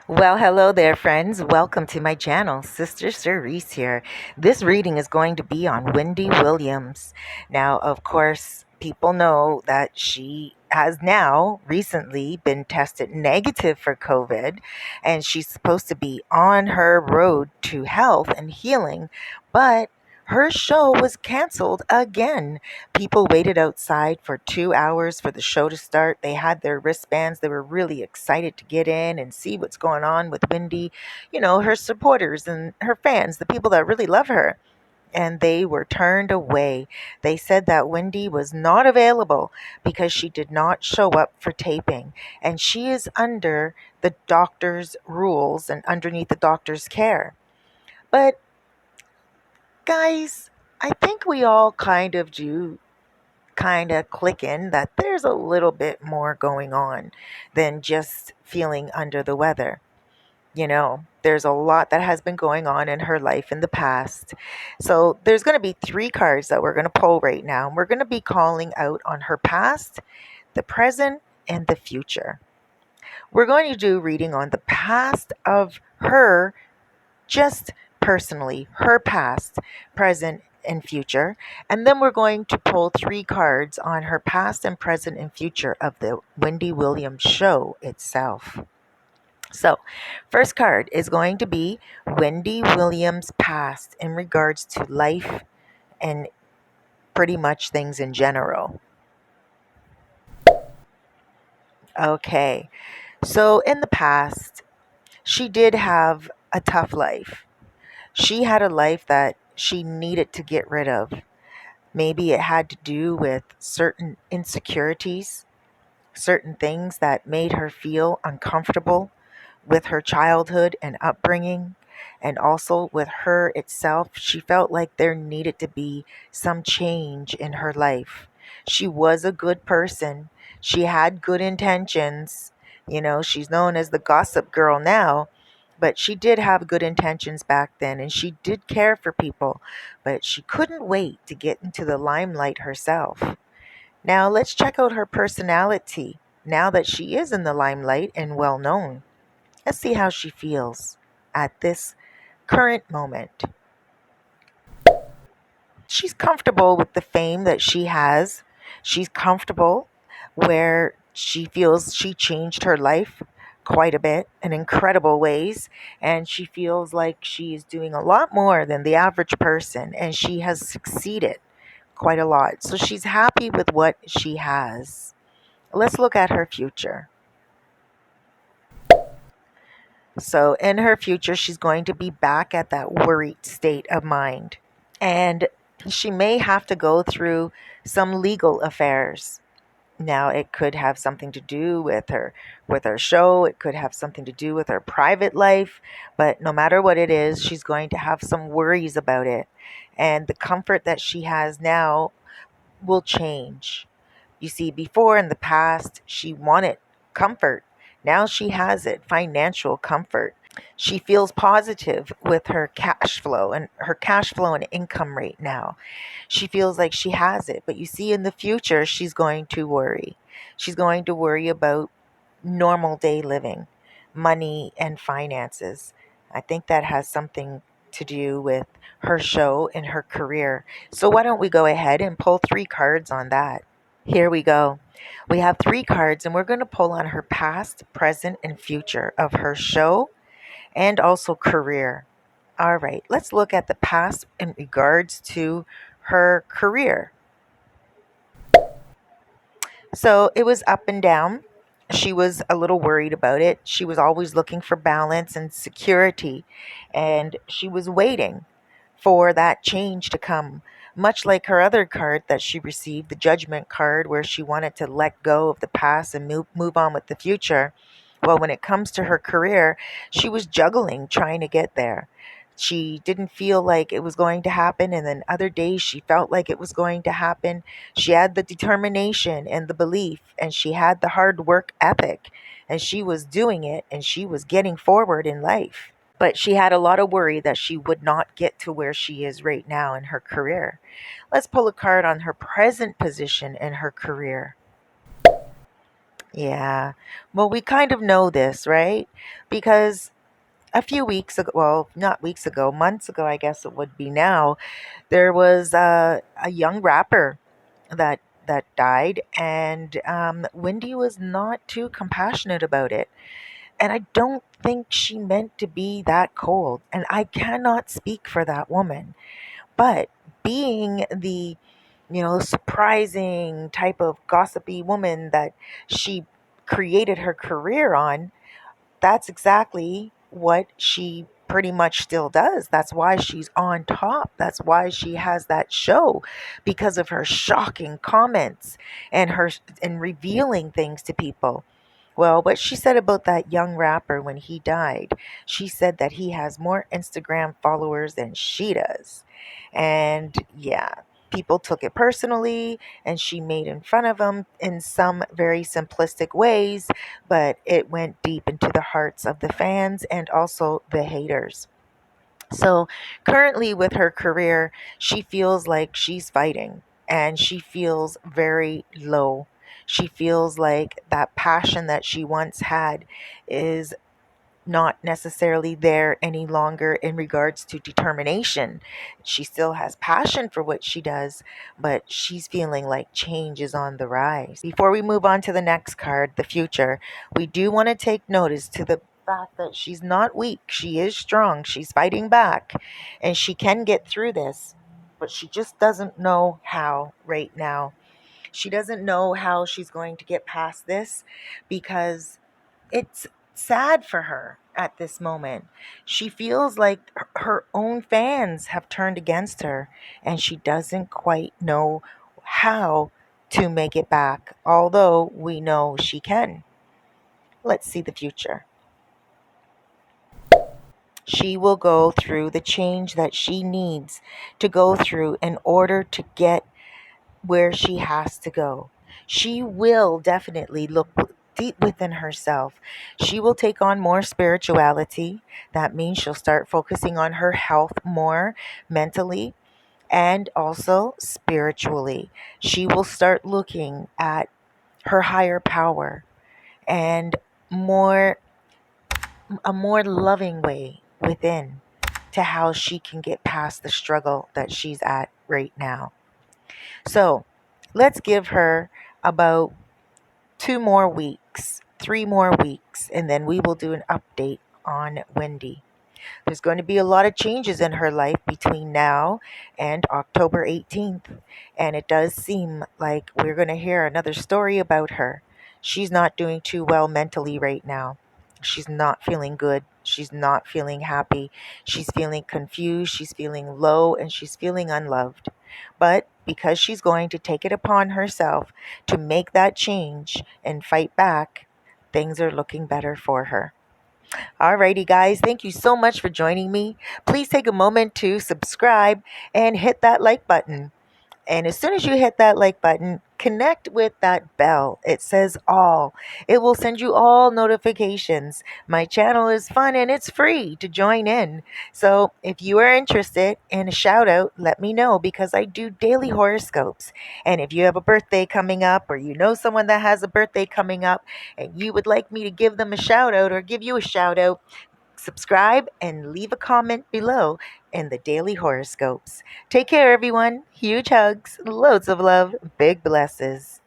Well, hello there, friends. Welcome to my channel. Sister Cerise here. This reading is going to be on Wendy Williams. Now, of course, people know that she has now recently been tested negative for COVID, and she's supposed to be on her road to health and healing, but her show was canceled again. People waited outside for 2 hours for the show to start. They had their wristbands. They were really excited to get in and see what's going on with Wendy, her supporters and her fans, the people that really love her. And they were turned away. They said that Wendy was not available because she did not show up for taping. And she is under the doctor's rules and underneath the doctor's care. But, guys, I think we all kind of click in that there's a little bit more going on than just feeling under the weather. There's a lot that has been going on in her life in the past. So there's going to be three cards that we're going to pull right now. And we're going to be calling out on her past, the present, and the future. We're going to do reading on the past of her, just personally, her past, present, and future. And then we're going to pull three cards on her past and present and future of the Wendy Williams show itself. So, first card is going to be Wendy Williams' past in regards to life and pretty much things in general. Okay, so in the past, she did have a tough life. She had a life that she needed to get rid of. Maybe it had to do with certain insecurities, certain things that made her feel uncomfortable with her childhood and upbringing, and also with her itself. She felt like there needed to be some change in her life. She was a good person, she had good intentions. She's known as the gossip girl now. But she did have good intentions back then, and she did care for people, but she couldn't wait to get into the limelight herself. Now, let's check out her personality now that she is in the limelight and well known. Let's see how she feels at this current moment. She's comfortable with the fame that she has. She's comfortable where she feels she changed her life quite a bit in incredible ways. And she feels like she's doing a lot more than the average person. And she has succeeded quite a lot. So she's happy with what she has. Let's look at her future. So, in her future, she's going to be back at that worried state of mind. And she may have to go through some legal affairs. Now, it could have something to do with her show, it could have something to do with her private life, but no matter what it is, she's going to have some worries about it. And the comfort that she has now will change. You see, before in the past, she wanted comfort. Now she has it, financial comfort. She feels positive with her cash flow and income rate now. She feels like she has it. But you see, in the future, she's going to worry. She's going to worry about normal day living, money, and finances. I think that has something to do with her show and her career. So, why don't we go ahead and pull three cards on that? Here we go. We have three cards, and we're going to pull on her past, present, and future of her show and also career. All right, let's look at the past in regards to her career. So it was up and down. She was a little worried about it. She was always looking for balance and security, and she was waiting for that change to come. Much like her other card that she received, the judgment card, where she wanted to let go of the past and move on with the future. Well, when it comes to her career, she was juggling trying to get there. She didn't feel like it was going to happen, and then other days she felt like it was going to happen. She had the determination and the belief, and she had the hard work ethic, and she was doing it, and she was getting forward in life. But she had a lot of worry that she would not get to where she is right now in her career. Let's pull a card on her present position in her career. Yeah. Well, we kind of know this, right? Because a few weeks ago, well, not weeks ago, months ago, I guess it would be now, there was a young rapper that died, and Wendy was not too compassionate about it. And I don't think she meant to be that cold. And I cannot speak for that woman. But being the, surprising type of gossipy woman that she created her career on, that's exactly what she pretty much still does. That's why she's on top. That's why she has that show, because of her shocking comments and her and revealing things to people. Well, what she said about that young rapper when he died, she said that he has more Instagram followers than she does. And yeah, people took it personally, and she made in fun of him in some very simplistic ways, but it went deep into the hearts of the fans and also the haters. So currently with her career, she feels like she's fighting, and she feels very low. She feels like that passion that she once had is not necessarily there any longer in regards to determination. She still has passion for what she does, but she's feeling like change is on the rise. Before we move on to the next card, the future, we do want to take notice to the fact that she's not weak. She is strong. She's fighting back, and she can get through this, but she just doesn't know how right now. She doesn't know how she's going to get past this, because it's sad for her at this moment. She feels like her own fans have turned against her, and she doesn't quite know how to make it back, although we know she can. Let's see the future. She will go through the change that she needs to go through in order to get where she has to go. She will definitely look deep within herself. She will take on more spirituality. That means she'll start focusing on her health more mentally and also spiritually. She will start looking at her higher power and more a more loving way within to how she can get past the struggle that she's at right now. So, let's give her about 2 more weeks, 3 more weeks, and then we will do an update on Wendy. There's going to be a lot of changes in her life between now and October 18th, and it does seem like we're going to hear another story about her. She's not doing too well mentally right now. She's not feeling good. She's not feeling happy. She's feeling confused. She's feeling low, and she's feeling unloved. But because she's going to take it upon herself to make that change and fight back, things are looking better for her. Alrighty, guys, thank you so much for joining me. Please take a moment to subscribe and hit that like button. And as soon as you hit that like button, connect with that bell. It says all. It will send you all notifications. My channel is fun and it's free to join in. So if you are interested in a shout out, let me know, because I do daily horoscopes. And if you have a birthday coming up, or you know someone that has a birthday coming up and you would like me to give them a shout out or give you a shout out, subscribe and leave a comment below in the daily horoscopes. Take care, everyone. Huge hugs, loads of love, big blesses.